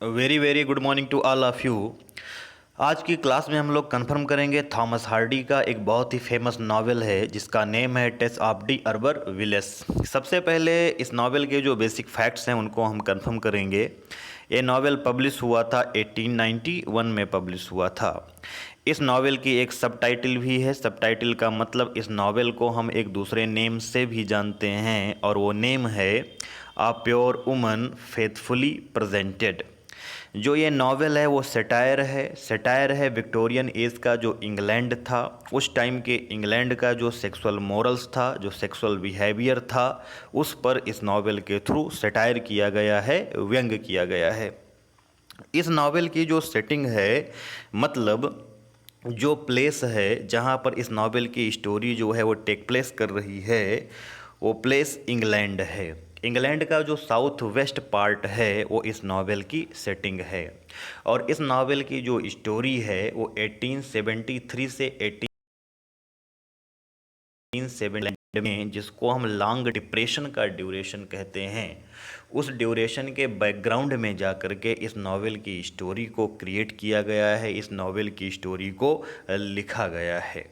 Very very good morning to all of you. आज की class में हम लोग कंफर्म करेंगे थॉमस हार्डी का एक बहुत ही फेमस नावल है जिसका नेम है टेस ऑफ डी अर्बर विलेस। सबसे पहले इस नावल के जो बेसिक फैक्ट्स हैं उनको हम कंफर्म करेंगे। ये नावल पब्लिश हुआ था 1891 में पब्लिश हुआ था। इस नावल की एक सब टाइटल भी है। सब टाइटल का मतलब इस नावल को हम एक दूसरे नेम से भी जानते हैं और वो नेम है आ प्योर वुमन फेथफुली प्रेजेंटेड। जो ये नावल है वो सेटायर है विक्टोरियन एज का जो इंग्लैंड था, उस टाइम के इंग्लैंड का जो सेक्सुअल मोरल्स था, जो सेक्सुअल बिहेवियर था, उस पर इस नावल के थ्रू सेटायर किया गया है, व्यंग किया गया है। इस नावल की जो सेटिंग है, मतलब जो प्लेस है जहाँ पर इस नावल की स्टोरी जो है वो टेक प्लेस कर रही है, वो प्लेस इंग्लैंड है। इंग्लैंड का जो साउथ वेस्ट पार्ट है वो इस नावल की सेटिंग है। और इस नावल की जो स्टोरी है वो 1873 से 1870 में, जिसको हम लॉन्ग डिप्रेशन का ड्यूरेशन कहते हैं, उस ड्यूरेशन के बैकग्राउंड में जा कर के इस नावल की स्टोरी को क्रिएट किया गया है, इस नावल की स्टोरी को लिखा गया है।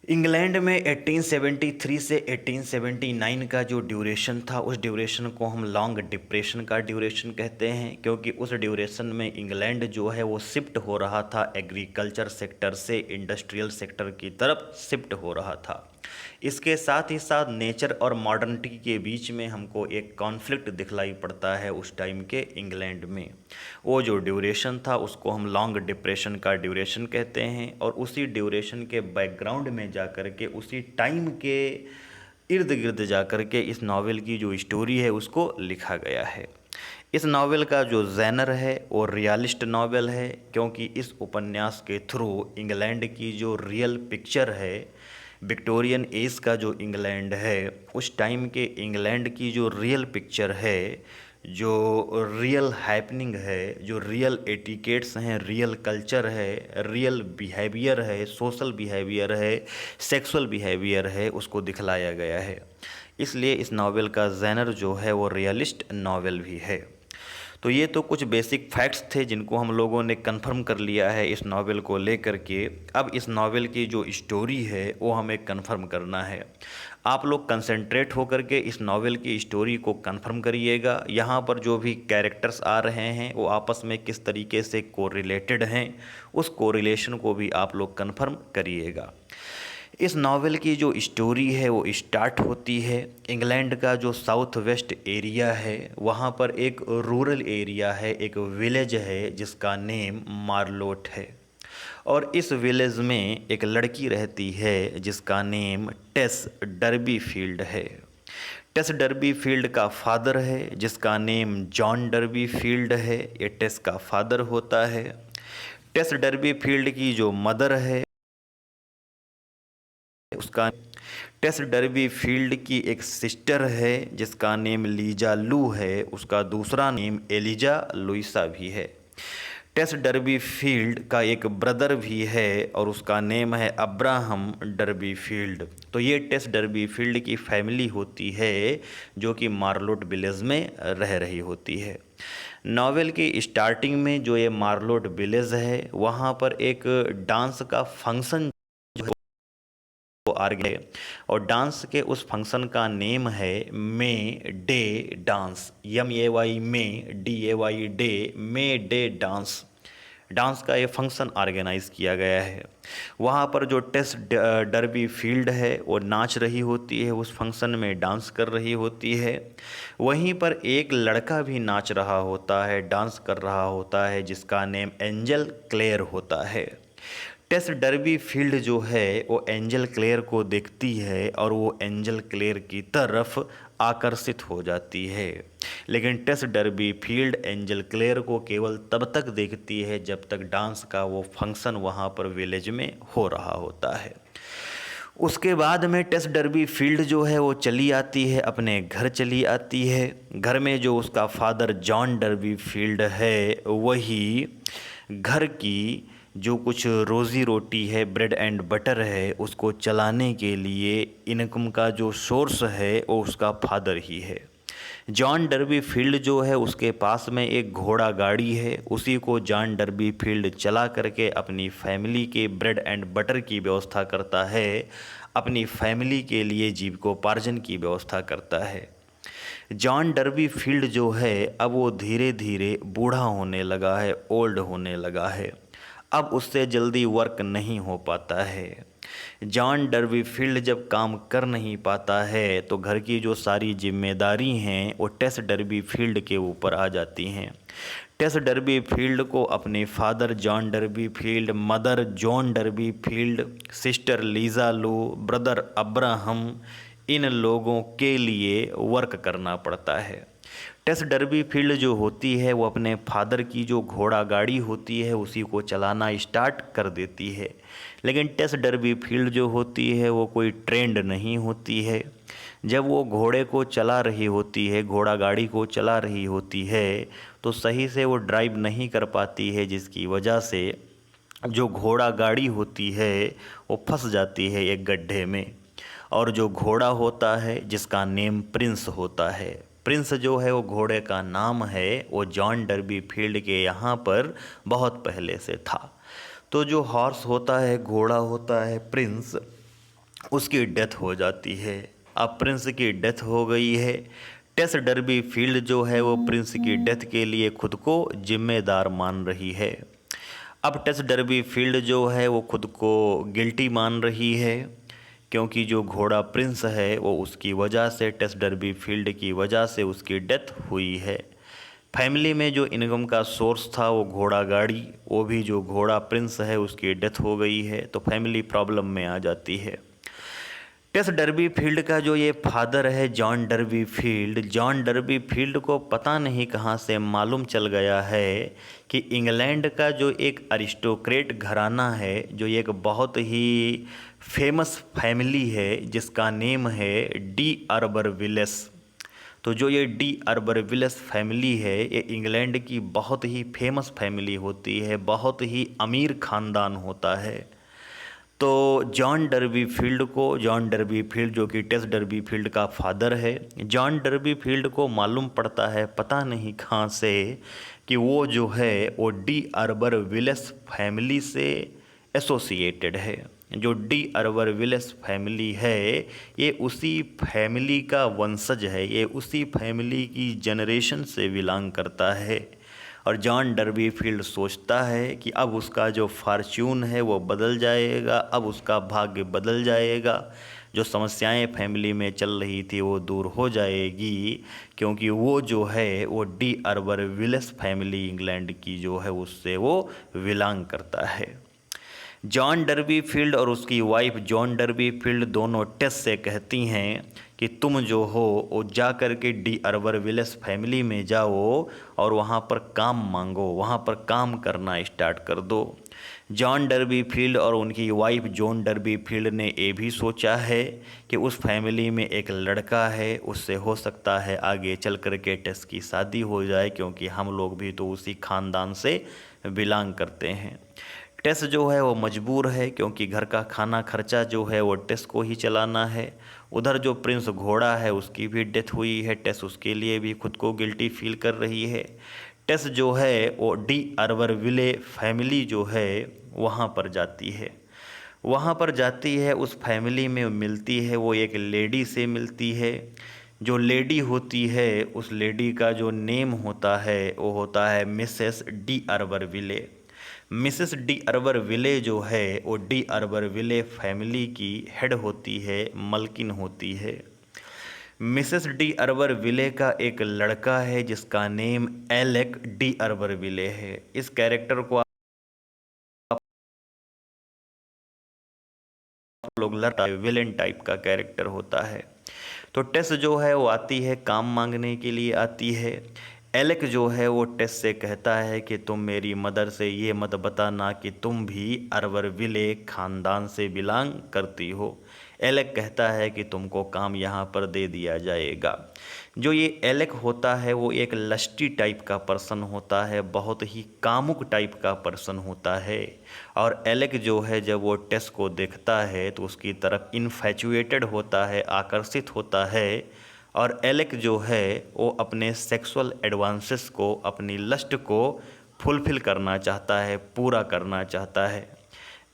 इंग्लैंड में 1873 से 1879 का जो ड्यूरेशन था, उस ड्यूरेशन को हम लॉन्ग डिप्रेशन का ड्यूरेशन कहते हैं, क्योंकि उस ड्यूरेशन में इंग्लैंड जो है वो शिफ्ट हो रहा था एग्रीकल्चर सेक्टर से इंडस्ट्रियल सेक्टर की तरफ शिफ्ट हो रहा था। इसके साथ ही साथ नेचर और मॉडर्निटी के बीच में हमको एक कॉन्फ्लिक्ट दिखलाई पड़ता है उस टाइम के इंग्लैंड में। वो जो ड्यूरेशन था उसको हम लॉन्ग डिप्रेशन का ड्यूरेशन कहते हैं, और उसी ड्यूरेशन के बैकग्राउंड में जा कर के, उसी टाइम के इर्द गिर्द जा कर के इस नावल की जो स्टोरी है उसको लिखा गया है। इस नावल का जो जैनर है वो रियलिस्ट नावल है, क्योंकि इस उपन्यास के थ्रू इंग्लैंड की जो रियल पिक्चर है, विक्टोरियन एज का जो इंग्लैंड है, उस टाइम के इंग्लैंड की जो रियल पिक्चर है, जो रियल हैपनिंग है, जो रियल एटिकेट्स हैं, रियल कल्चर है, रियल बिहेवियर है, सोशल बिहेवियर है, सेक्सुअल बिहेवियर है, उसको दिखलाया गया है। इसलिए इस नावल का जैनर जो है वो रियलिस्ट नावल भी है। तो ये तो कुछ बेसिक फैक्ट्स थे जिनको हम लोगों ने कंफर्म कर लिया है इस नावल को लेकर के। अब इस नावल की जो स्टोरी है वो हमें कंफर्म करना है। आप लोग कंसंट्रेट होकर के इस नावल की स्टोरी को कंफर्म करिएगा। यहाँ पर जो भी कैरेक्टर्स आ रहे हैं वो आपस में किस तरीके से कोरिलेटेड हैं, उस कोरिलेशन को भी आप लोग कंफर्म करिएगा। इस नावल की जो स्टोरी है वो स्टार्ट होती है इंग्लैंड का जो साउथ वेस्ट एरिया है, वहाँ पर एक रूरल एरिया है, एक विलेज है जिसका नेम मार्लोट है। और इस विलेज में एक लड़की रहती है जिसका नेम टेस डर्बी फील्ड है। टेस डर्बी फील्ड का फादर है जिसका नेम जॉन डर्बी फील्ड है, ये टेस का फादर होता है। टेस डर्बी फील्ड की जो मदर है उसका टेस डर्बी फील्ड की एक सिस्टर है जिसका नेम लीजा लू है, उसका दूसरा नेम एलिजा लुइसा भी है। टेस डर्बी फील्ड का एक ब्रदर भी है और उसका नेम है अब्राहम डर्बी फील्ड। तो ये टेस डर्बी फील्ड की फैमिली होती है जो कि मार्लोट विलेज में रह रही होती है। नावल की स्टार्टिंग में जो ये मार्लोट विलेज है वहाँ पर एक डांस का फंक्शन आर्गे, और डांस के उस फंक्शन का नेम है मे डे डांस, MAY मे DAY डे, मे डे डांस। डांस का ये फंक्शन ऑर्गेनाइज किया गया है। वहाँ पर जो टेस डर्बी फील्ड है वो नाच रही होती है, उस फंक्शन में डांस कर रही होती है। वहीं पर एक लड़का भी नाच रहा होता है, डांस कर रहा होता है, जिसका नेम एंजल क्लेयर होता है। टेस डर्बी फील्ड जो है वो एंजल क्लेयर को देखती है और वो एंजल क्लेयर की तरफ आकर्षित हो जाती है। लेकिन टेस डर्बी फील्ड एंजल क्लेयर को केवल तब तक देखती है जब तक डांस का वो फंक्शन वहाँ पर विलेज में हो रहा होता है। उसके बाद में टेस डर्बी फील्ड जो है वो चली आती है, अपने घर चली आती है। घर में जो उसका फादर जॉन डर्बी फील्ड है वही घर की जो कुछ रोज़ी रोटी है, ब्रेड एंड बटर है, उसको चलाने के लिए इनकम का जो सोर्स है वो उसका फादर ही है। जॉन डर्बी फील्ड जो है उसके पास में एक घोड़ा गाड़ी है, उसी को जॉन डर्बी फील्ड चला करके अपनी फैमिली के ब्रेड एंड बटर की व्यवस्था करता है, अपनी फैमिली के लिए जीविकोपार्जन की व्यवस्था करता है। जॉन डर्बी फील्ड जो है अब वो धीरे धीरे बूढ़ा होने लगा है, ओल्ड होने लगा है, अब उससे जल्दी वर्क नहीं हो पाता है। जॉन डर्बी फील्ड जब काम कर नहीं पाता है तो घर की जो सारी जिम्मेदारी हैं वो टेस डर्बी फील्ड के ऊपर आ जाती हैं। टेस डर्बी फील्ड को अपने father John Durbeyfield, mother Joan Durbeyfield, sister Liza Lu, brother Abraham, इन लोगों के लिए वर्क करना पड़ता है। टेस डर्बी फील्ड जो होती है वो अपने फादर की जो घोड़ा गाड़ी होती है उसी को चलाना स्टार्ट कर देती है, लेकिन टेस डर्बी फील्ड जो होती है वो कोई ट्रेंड नहीं होती है। जब वो घोड़े को चला रही होती है, घोड़ा गाड़ी को चला रही होती है, तो सही से वो ड्राइव नहीं कर पाती है, जिसकी वजह से जो घोड़ा गाड़ी होती है वो फंस जाती है एक गड्ढे में। और जो घोड़ा होता है जिसका नेम प्रिंस होता है, प्रिंस जो है वो घोड़े का नाम है, वो जॉन डर्बी फील्ड के यहाँ पर बहुत पहले से था। तो जो हॉर्स होता है, घोड़ा होता है प्रिंस, उसकी डेथ हो जाती है। अब प्रिंस की डेथ हो गई है। टेस डर्बी फील्ड जो है वो प्रिंस की डेथ के लिए खुद को जिम्मेदार मान रही है। अब टेस डर्बी फील्ड जो है वो खुद को गिल्टी मान रही है, क्योंकि जो घोड़ा प्रिंस है वो उसकी वजह से, टेस डर्बी फील्ड की वजह से उसकी डेथ हुई है। फैमिली में जो इनकम का सोर्स था वो घोड़ा गाड़ी, वो भी जो घोड़ा प्रिंस है उसकी डेथ हो गई है, तो फैमिली प्रॉब्लम में आ जाती है। टेस डर्बी फील्ड का जो ये फादर है John derby field, John Durbeyfield को पता नहीं कहाँ से मालूम चल गया है कि इंग्लैंड का जो एक अरिस्टोक्रेट घराना है, जो एक बहुत ही फेमस फैमिली है जिसका नेम है डी अरबरविलेस। तो जो ये डी अरबरविलेस फैमिली है ये इंग्लैंड की बहुत ही फेमस फैमिली होती है, बहुत ही अमीर ख़ानदान होता है। तो जॉन डर्बी फील्ड को, जॉन डर्बी फील्ड जो कि टेस डर्बी फील्ड का फादर है, जॉन डर्बी फील्ड को मालूम पड़ता है पता नहीं कहाँ से कि वो जो है वो डी अरबरविलेस फैमिली से एसोसिएटेड है। जो डी अरबरविलेस फैमिली है ये उसी फैमिली का वंशज है, ये उसी फैमिली की जनरेशन से बिलोंग करता है। और जॉन डर्बी फील्ड सोचता है कि अब उसका जो फार्च्यून है वो बदल जाएगा, अब उसका भाग्य बदल जाएगा, जो समस्याएं फैमिली में चल रही थी वो दूर हो जाएगी, क्योंकि वो जो है वो डी अरबरविलेस फैमिली इंग्लैंड की जो है उससे वो बिलोंग करता है। जॉन डर्बी फील्ड और उसकी वाइफ जॉन डर्बी फील्ड दोनों टेस से कहती हैं कि तुम जो हो वो जा कर के डी अरबरविलेस फैमिली में जाओ और वहाँ पर काम मांगो, वहाँ पर काम करना स्टार्ट कर दो। जॉन डर्बी फील्ड और उनकी वाइफ जॉन डर्बी फील्ड ने ये भी सोचा है कि उस फैमिली में एक लड़का है, उससे हो सकता है आगे चल कर के टेस की शादी हो जाए, क्योंकि हम लोग भी तो उसी ख़ानदान से बिलोंग करते हैं। टेस जो है वो मजबूर है, क्योंकि घर का खाना खर्चा जो है वो टेस को ही चलाना है। उधर जो प्रिंस घोड़ा है उसकी भी डेथ हुई है, टेस उसके लिए भी खुद को गिल्टी फील कर रही है। टेस जो है वो डी अरबरविले फैमिली जो है वहाँ पर जाती है, वहाँ पर जाती है, उस फैमिली में मिलती है, वो एक लेडी से मिलती है। जो लेडी होती है उस लेडी का जो नेम होता है वो होता है मिसेस डी अरबरविले। मिसेस डी अरबरविले जो है वो डी अरबरविले फैमिली की हेड होती है, मलकिन होती है। मिसेस डी अरबरविले का एक लड़का है जिसका नेम एलेक डी अरबरविले है। इस कैरेक्टर को आप लोग विलेन टाइप का कैरेक्टर होता है। तो टेस जो है वो आती है, काम मांगने के लिए आती है। एलेक जो है वो टेस से कहता है कि तुम मेरी मदर से ये मत बताना कि तुम भी अरबरविले ख़ानदान से बिलोंग करती हो। एलेक कहता है कि तुमको काम यहाँ पर दे दिया जाएगा। जो ये एलेक होता है वो एक लस्टी टाइप का पर्सन होता है, बहुत ही कामुक टाइप का पर्सन होता है। और एलेक जो है जब वो टेस को देखता है तो उसकी तरफ इन्फैचुएटेड होता है, आकर्षित होता है, और एलेक जो है वो अपने सेक्सुअल एडवांसेस को, अपनी लस्ट को फुलफिल करना चाहता है, पूरा करना चाहता है।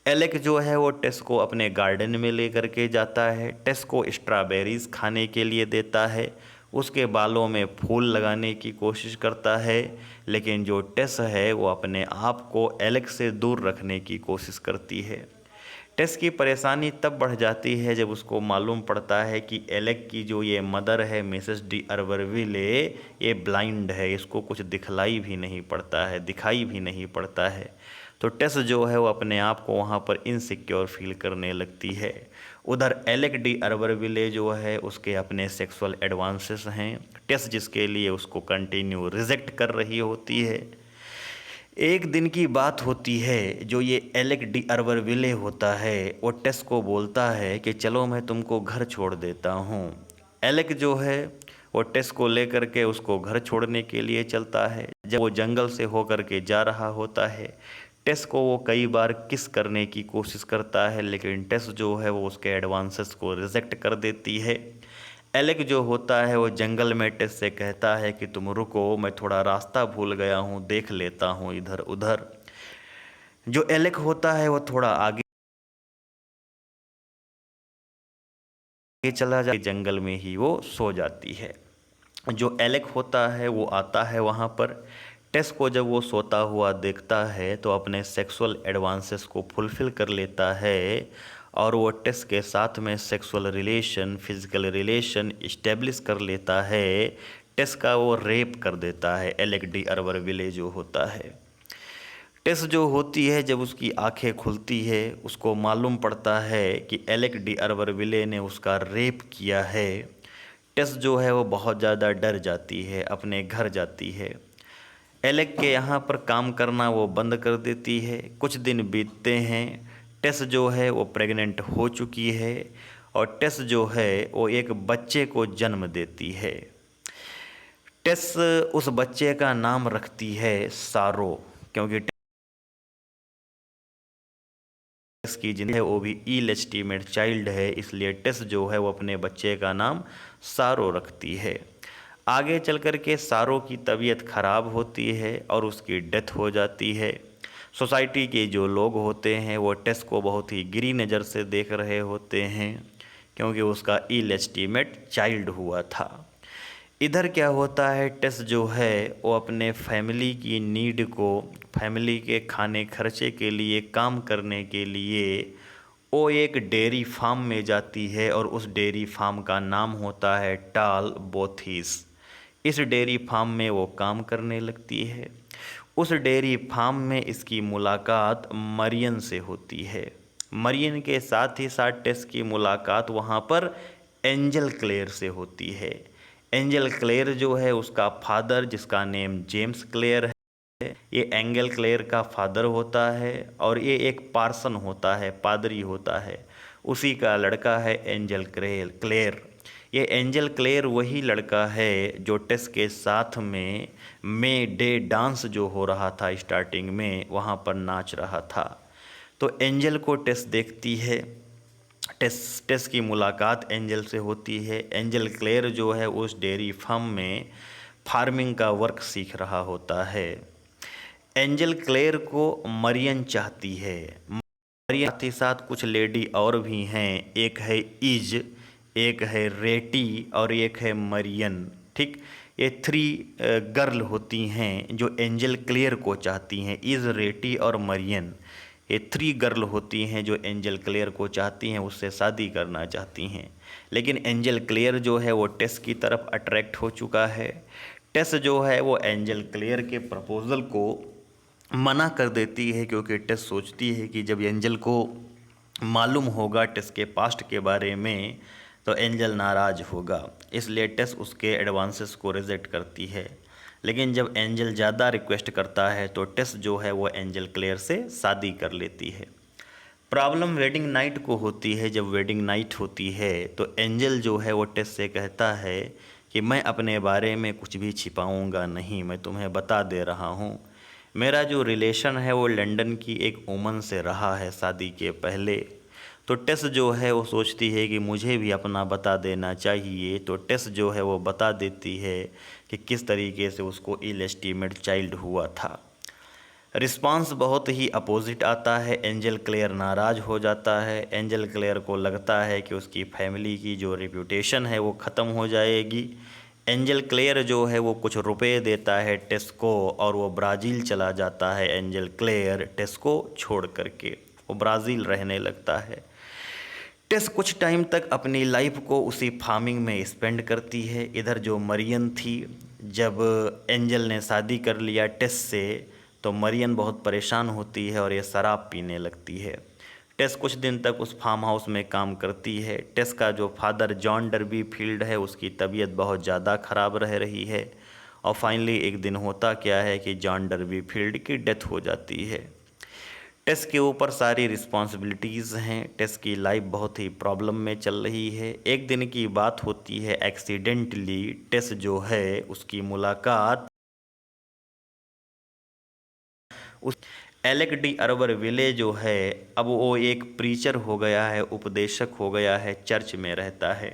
एलेक जो है वो टेस को अपने गार्डन में लेकर के जाता है, टेस को स्ट्रॉबेरीज खाने के लिए देता है, उसके बालों में फूल लगाने की कोशिश करता है, लेकिन जो टेस है वो अपने आप को एलेक से दूर रखने की कोशिश करती है। टेस की परेशानी तब बढ़ जाती है जब उसको मालूम पड़ता है कि एलेक की जो ये मदर है मिसेस डी अरबरविले, ये ब्लाइंड है, इसको कुछ दिखलाई भी नहीं पड़ता है, दिखाई भी नहीं पड़ता है। तो टेस जो है वो अपने आप को वहाँ पर इनसिक्योर फील करने लगती है। उधर एलेक डी अरबरविले जो है उसके अपने सेक्सुअल एडवांसेस हैं, टेस जिसके लिए उसको कंटिन्यू रिजेक्ट कर रही होती है। एक दिन की बात होती है, जो ये एलेक डी अरबरविले होता है वो टेस को बोलता है कि चलो मैं तुमको घर छोड़ देता हूँ। एलेक जो है वो टेस को लेकर के उसको घर छोड़ने के लिए चलता है। जब वो जंगल से होकर के जा रहा होता है, टेस को वो कई बार किस करने की कोशिश करता है, लेकिन टेस जो है वो उसके एडवांसेस को रिजेक्ट कर देती है। एलेक जो होता है वो जंगल में टेस से कहता है कि तुम रुको, मैं थोड़ा रास्ता भूल गया हूँ, देख लेता हूँ इधर उधर। जो एलेक होता है वो थोड़ा आगे चला जाए, जंगल में ही वो सो जाती है। जो एलेक होता है वो आता है वहाँ पर, टेस को जब वो सोता हुआ देखता है तो अपने सेक्सुअल एडवांसेस को फुलफ़िल कर लेता है और वो टेस के साथ में sexual relation, physical relation establish कर लेता है। टेस का वो रेप कर देता है एलेक डी अरबरविले जो होता है। टेस जो होती है जब उसकी आंखें खुलती है, उसको मालूम पड़ता है कि एलेक डी अरबरविले ने उसका रेप किया है। टेस जो है वो बहुत ज़्यादा डर जाती है, अपने घर जाती है। एलेक के यहाँ पर काम करना वो बंद कर देती है। कुछ दिन बीतते हैं, टेस जो है वो प्रेग्नेंट हो चुकी है और टेस जो है वो एक बच्चे को जन्म देती है। टेस उस बच्चे का नाम रखती है सारो, क्योंकि टेस की जिंदगी है वो भी इलेजिटिमेट चाइल्ड है, इसलिए टेस जो है वो अपने बच्चे का नाम सारो रखती है। आगे चल कर के सारो की तबीयत ख़राब होती है और उसकी डेथ हो जाती है। सोसाइटी के जो लोग होते हैं वो टेस को बहुत ही गिरी नज़र से देख रहे होते हैं, क्योंकि उसका इलेजिटिमेट चाइल्ड हुआ था। इधर क्या होता है, टेस जो है वो अपने फैमिली की नीड को, फैमिली के खाने खर्चे के लिए, काम करने के लिए वो एक डेयरी फार्म में जाती है और उस डेयरी फार्म का नाम होता है टाल बोथीस। इस डेयरी फार्म में वो काम करने लगती है। उस डेयरी फार्म में इसकी मुलाकात मरियन से होती है। मरियन के साथ ही साथ टेस की मुलाकात वहाँ पर एंजल क्लेयर से होती है। एंजल क्लेयर जो है उसका फादर, जिसका नेम जेम्स क्लेयर है, ये एंगल क्लेयर का फादर होता है और ये एक पार्सन होता है, पादरी होता है, उसी का लड़का है एंजल क्लेयर। ये एंजल क्लेयर वही लड़का है जो टेस के साथ में मे डे डांस जो हो रहा था स्टार्टिंग में, वहाँ पर नाच रहा था। तो एंजल को टेस देखती है, टेस की मुलाकात एंजल से होती है। एंजल क्लेयर जो है उस डेयरी फार्म में फार्मिंग का वर्क सीख रहा होता है। एंजल क्लेयर को मरियन चाहती है। मरियन के साथ कुछ लेडी और भी हैं, एक है इज, एक है रेटी और एक है मरियन। ठीक, ये 3 गर्ल होती हैं जो एंजल क्लेयर को चाहती हैं। इज, रेटी और मरियन, ये 3 गर्ल होती हैं जो एंजल क्लेयर को चाहती हैं, उससे शादी करना चाहती हैं। लेकिन एंजल क्लेयर जो है वो टेस की तरफ अट्रैक्ट हो चुका है। टेस जो है वो एंजल क्लेयर के प्रपोज़ल को मना कर देती है, क्योंकि टेस सोचती है कि जब एंजल को मालूम होगा टेस के पास्ट के बारे में तो एंजल नाराज़ होगा, इसलिए टेस उसके एडवांसेस को रिजेक्ट करती है। लेकिन जब एंजल ज़्यादा रिक्वेस्ट करता है तो टेस जो है वो एंजल क्लेयर से शादी कर लेती है। प्रॉब्लम वेडिंग नाइट को होती है। जब वेडिंग नाइट होती है तो एंजल जो है वो टेस से कहता है कि मैं अपने बारे में कुछ भी छिपाऊंगा नहीं, मैं तुम्हें बता दे रहा हूँ। मेरा जो रिलेशन है वो लंदन की एक वुमन से रहा है शादी के पहले। तो टेस जो है वो सोचती है कि मुझे भी अपना बता देना चाहिए। तो टेस जो है वो बता देती है कि किस तरीके से उसको इलेस्टिमेट चाइल्ड हुआ था। रिस्पांस बहुत ही अपोजिट आता है। एंजल क्लेयर नाराज़ हो जाता है। एंजल क्लेयर को लगता है कि उसकी फैमिली की जो रेप्यूटेशन है वो ख़त्म हो जाएगी। एंजल क्लेयर जो है वो कुछ रुपए देता है टेस को और वो ब्राज़ील चला जाता है। एंजल क्लेयर टेस को छोड़ करके वो ब्राज़ील रहने लगता है। टेस कुछ टाइम तक अपनी लाइफ को उसी फार्मिंग में स्पेंड करती है। इधर जो मरियन थी, जब एंजल ने शादी कर लिया टेस से, तो मरियन बहुत परेशान होती है और ये शराब पीने लगती है। टेस कुछ दिन तक उस फार्म हाउस में काम करती है। टेस का जो फादर जॉन डर्बी फील्ड है उसकी तबीयत बहुत ज़्यादा ख़राब रह रही है और फाइनली एक दिन होता क्या है कि जॉन डर्बी फील्ड की डेथ हो जाती है। टेस के ऊपर सारी रिस्पॉन्सिबिलिटीज़ हैं। टेस की लाइफ बहुत ही प्रॉब्लम में चल रही है। एक दिन की बात होती है, एक्सीडेंटली टेस जो है उसकी मुलाकात उस एलेक डी अरबरविले जो है, अब वो एक प्रीचर हो गया है, उपदेशक हो गया है, चर्च में रहता है।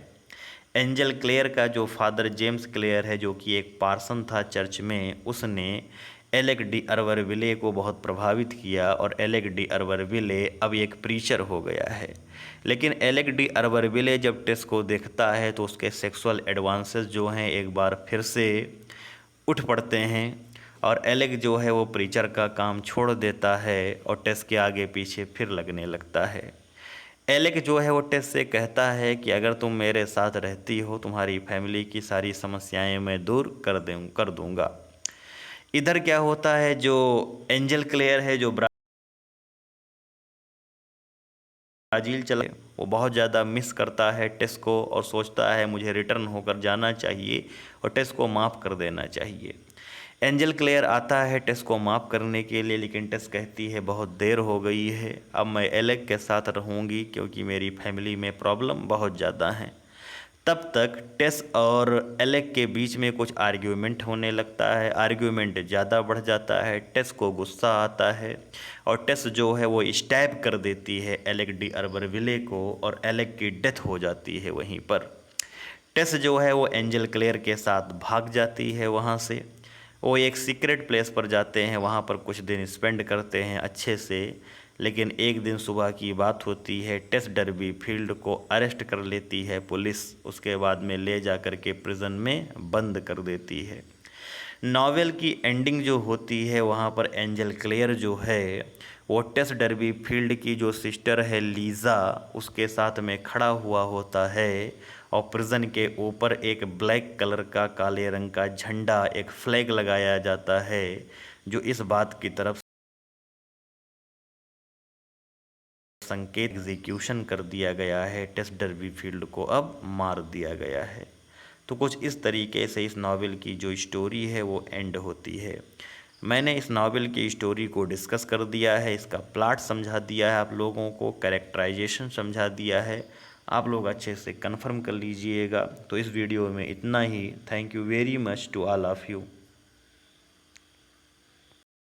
एंजल क्लेयर का जो फादर जेम्स क्लेयर है, जो कि एक पार्सन था चर्च में, उसने एलेक डी अरबरविले को बहुत प्रभावित किया और एलेक डी अरबरविले अब एक प्रीचर हो गया है। लेकिन एलेक डी अरबरविले जब टेस को देखता है तो उसके सेक्सुअल एडवांसेस जो हैं एक बार फिर से उठ पड़ते हैं और एलेक जो है वो प्रीचर का काम छोड़ देता है और टेस के आगे पीछे फिर लगने लगता है। एलेक जो है वो टेस से कहता है कि अगर तुम मेरे साथ रहती हो, तुम्हारी फैमिली की सारी समस्याएं मैं दूर कर दूंगा। इधर क्या होता है, जो एंजल क्लेयर है जो ब्राज़ील चला, वो बहुत ज़्यादा मिस करता है टेस को और सोचता है मुझे रिटर्न होकर जाना चाहिए और टेस को माफ़ कर देना चाहिए। एंजल क्लेयर आता है टेस को माफ़ करने के लिए, लेकिन टेस कहती है बहुत देर हो गई है, अब मैं एलेक के साथ रहूँगी क्योंकि मेरी फैमिली में प्रॉब्लम बहुत ज़्यादा हैं। तब तक टेस और एलेक के बीच में कुछ आर्ग्यूमेंट होने लगता है। आर्ग्यूमेंट ज़्यादा बढ़ जाता है। टेस को गुस्सा आता है और टेस जो है वो स्टैब कर देती है एलेक डी अरबरविले को और एलेक की डेथ हो जाती है वहीं पर। टेस जो है वो एंजल क्लेयर के साथ भाग जाती है वहाँ से। वो एक सीक्रेट प्लेस पर जाते हैं, वहाँ पर कुछ दिन स्पेंड करते हैं अच्छे से। लेकिन एक दिन सुबह की बात होती है, टेस डर्बी फील्ड को अरेस्ट कर लेती है पुलिस। उसके बाद में ले जा कर के प्रिजन में बंद कर देती है। नॉवेल की एंडिंग जो होती है वहाँ पर एंजल क्लेयर जो है वो टेस डर्बी फील्ड की जो सिस्टर है लीज़ा, उसके साथ में खड़ा हुआ होता है और प्रिजन के ऊपर एक ब्लैक कलर का काले रंग का झंडा, एक फ्लैग लगाया जाता है, जो इस बात की तरफ संकेत एग्जीक्यूशन कर दिया गया है, टेस डर्बी फील्ड को अब मार दिया गया है। तो कुछ इस तरीके से इस नावल की जो स्टोरी है वो एंड होती है। मैंने इस नावल की स्टोरी को डिस्कस कर दिया है, इसका प्लॉट समझा दिया है आप लोगों को, कैरेक्टराइजेशन समझा दिया है, आप लोग अच्छे से कंफर्म कर लीजिएगा। तो इस वीडियो में इतना ही। Thank you very much to all of you.